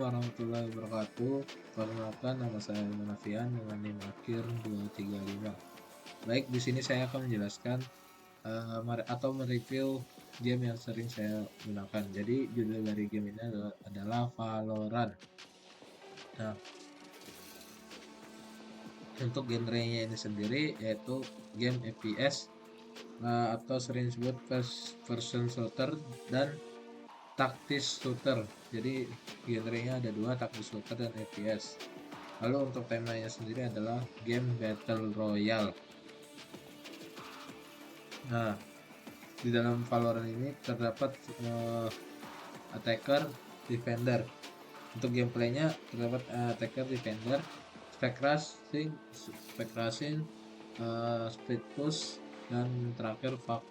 Warahmatullahi wabarakatuh. Perkenalkan, nama saya Manafian dengan NIM akhir 235. Baik, di sini saya akan menjelaskan atau mereview game yang sering saya gunakan. Jadi judul dari game ini adalah Valorant. Nah, untuk genrenya ini sendiri yaitu game FPS atau sering disebut first person shooter dan taktis shooter. Jadi genrenya ada dua, taktis shooter dan FPS. Lalu untuk temanya sendiri adalah game battle royale. Nah, di dalam Valorant ini terdapat attacker, defender. Untuk gameplaynya terdapat attacker, defender, spec rushing, split push, dan terakhir fog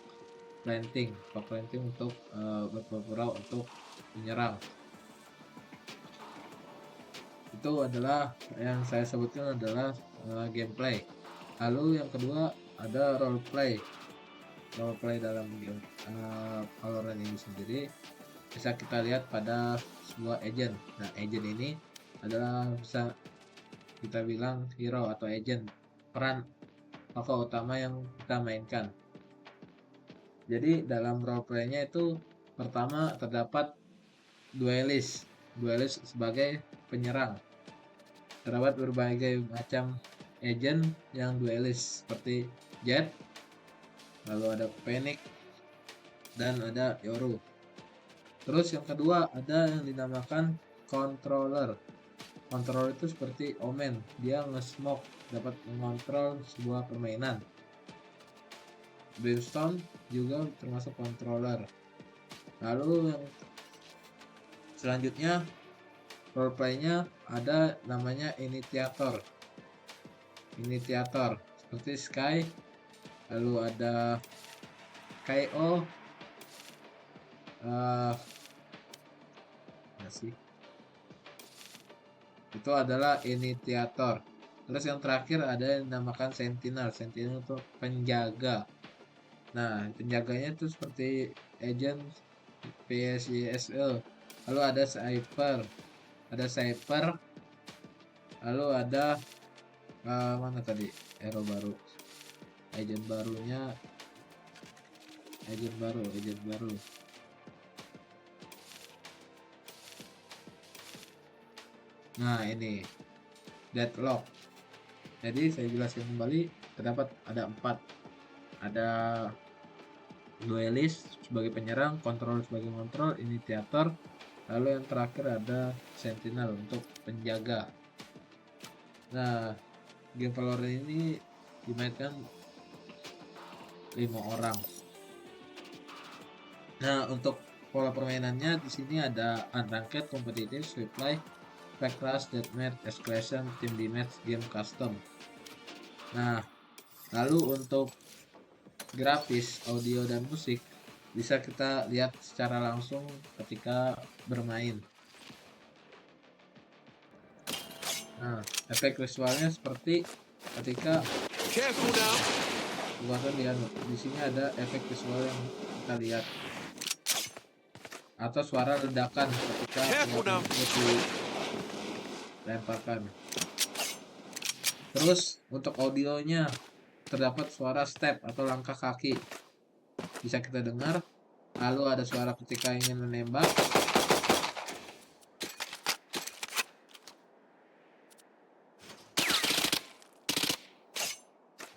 planting. Fog planting untuk berpura-pura untuk menyerang. Itu adalah yang saya sebutkan adalah gameplay. Lalu yang kedua ada roleplay. Roleplay dalam game Valorant ini sendiri bisa kita lihat pada sebuah agent. Nah, agent ini adalah bisa kita bilang hero atau agent, peran tokoh utama yang kita mainkan. Jadi dalam roleplaynya itu pertama terdapat duelist sebagai penyerang. Terdapat berbagai macam agent yang duelist seperti Jet, lalu ada Phoenix, dan ada Yoru. Terus yang kedua ada yang dinamakan controller. Controller itu seperti Omen, dia nge-smoke, dapat mengontrol sebuah permainan. Brimstone juga termasuk controller. Lalu yang selanjutnya roleplaynya ada namanya initiator seperti Sky, lalu ada KO, itu adalah initiator. Terus yang terakhir ada yang dinamakan sentinel itu penjaga. Nah, penjaganya itu seperti agent PSISL. Lalu ada sniper, lalu ada mana tadi hero baru, agent baru. Nah, ini deadlock. Jadi saya jelaskan kembali, terdapat ada 4. Ada duelist sebagai penyerang, control sebagai kontrol, initiator, lalu yang terakhir ada sentinel untuk penjaga. Nah, game Valorant ini dimainkan 5 orang. Nah, untuk pola permainannya di sini ada unranked, kompetitif, sweep play, pack rush, deathmatch, escalation, team deathmatch, game custom. Nah, lalu untuk grafis, audio, dan musik bisa kita lihat secara langsung ketika bermain. Nah, efek visualnya seperti ketika di sini ada efek visual yang kita lihat, atau suara ledakan ketika dilemparkan. Terus untuk audionya terdapat suara step atau langkah kaki bisa kita dengar. Lalu ada suara ketika ingin menembak.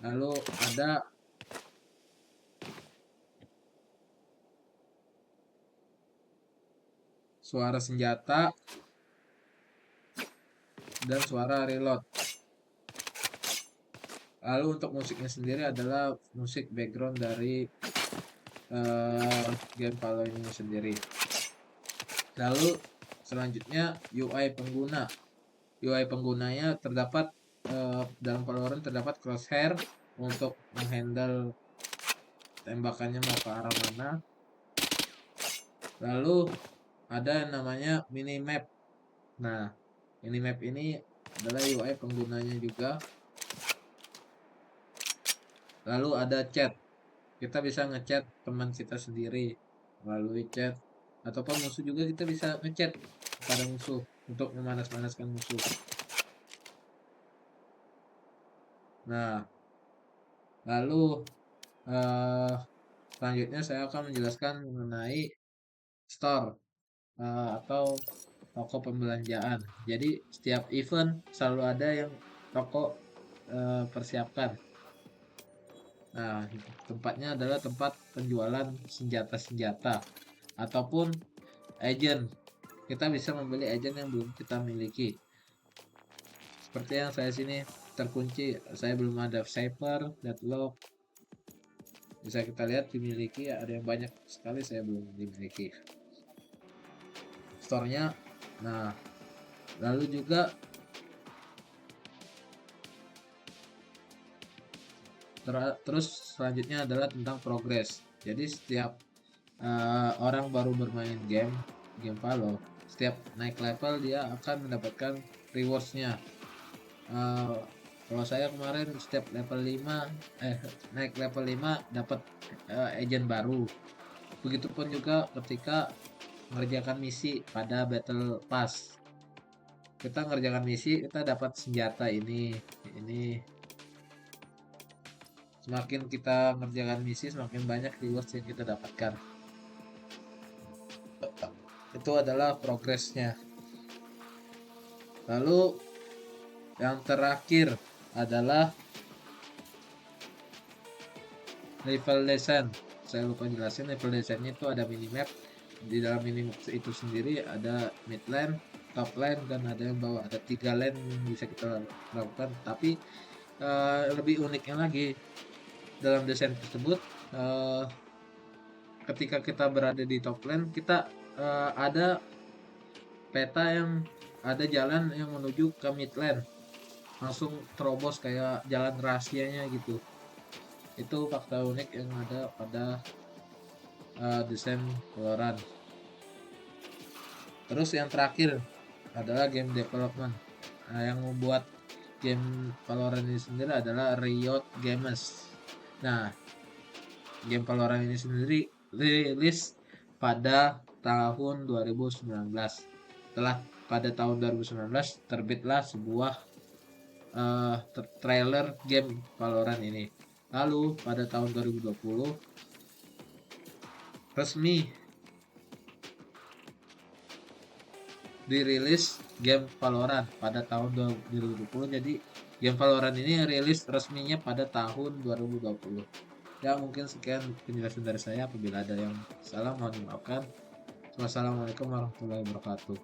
Lalu ada suara senjata dan suara reload. Lalu untuk musiknya sendiri adalah musik background dari game Valorant ini sendiri. Lalu selanjutnya UI pengguna. UI penggunanya terdapat dalam Valorant terdapat crosshair untuk menghandle tembakannya mau ke arah mana. Lalu ada yang namanya minimap. Nah, minimap ini adalah UI penggunanya juga. Lalu ada chat. Kita bisa ngechat teman kita sendiri melalui chat, ataupun musuh juga kita bisa ngechat kepada musuh. untuk memanas-manaskan musuh. Nah, lalu selanjutnya saya akan menjelaskan mengenai store atau toko pembelanjaan. Jadi setiap event selalu ada yang toko persiapkan. Nah, tempatnya adalah tempat penjualan senjata-senjata ataupun agent. Kita bisa membeli agent yang belum kita miliki. Seperti yang saya sini terkunci, saya belum ada Cypher, Deadlock. Bisa kita lihat dimiliki, ada yang banyak sekali saya belum dimiliki. Store-nya. Nah, lalu juga terus selanjutnya adalah tentang progress. Jadi setiap orang baru bermain game Valo, setiap naik level dia akan mendapatkan rewards-nya. Kalau saya kemarin setiap level 5 naik level 5 dapat agent baru. Begitupun juga ketika mengerjakan misi pada battle pass. Kita ngerjakan misi, kita dapat senjata ini. Semakin kita ngerjakan misi, semakin banyak rewards yang kita dapatkan. Itu adalah progresnya. Lalu yang terakhir adalah level design. Saya lupa jelasin, level desainnya itu ada minimap. Di dalam minimap itu sendiri ada mid lane, top lane, dan ada yang bawah. Ada 3 lane yang bisa kita lakukan. Tapi lebih uniknya lagi dalam desain tersebut, ketika kita berada di top lane, kita ada peta yang ada jalan yang menuju ke mid lane, langsung terobos kayak jalan rahasianya gitu. Itu fakta unik yang ada pada desain Valorant. Terus yang terakhir adalah game development. Yang membuat game Valorant ini sendiri adalah Riot Games. Nah, game Valorant ini sendiri rilis pada tahun 2019. Setelah pada tahun 2019 terbitlah sebuah trailer game Valorant ini. Lalu pada tahun 2020 resmi dirilis game Valorant pada tahun 2020. Jadi game Valorant ini rilis resminya pada tahun 2020. Ya, mungkin sekian penjelasan dari saya. Apabila ada yang salah mohon dimaafkan. Wassalamualaikum warahmatullahi wabarakatuh.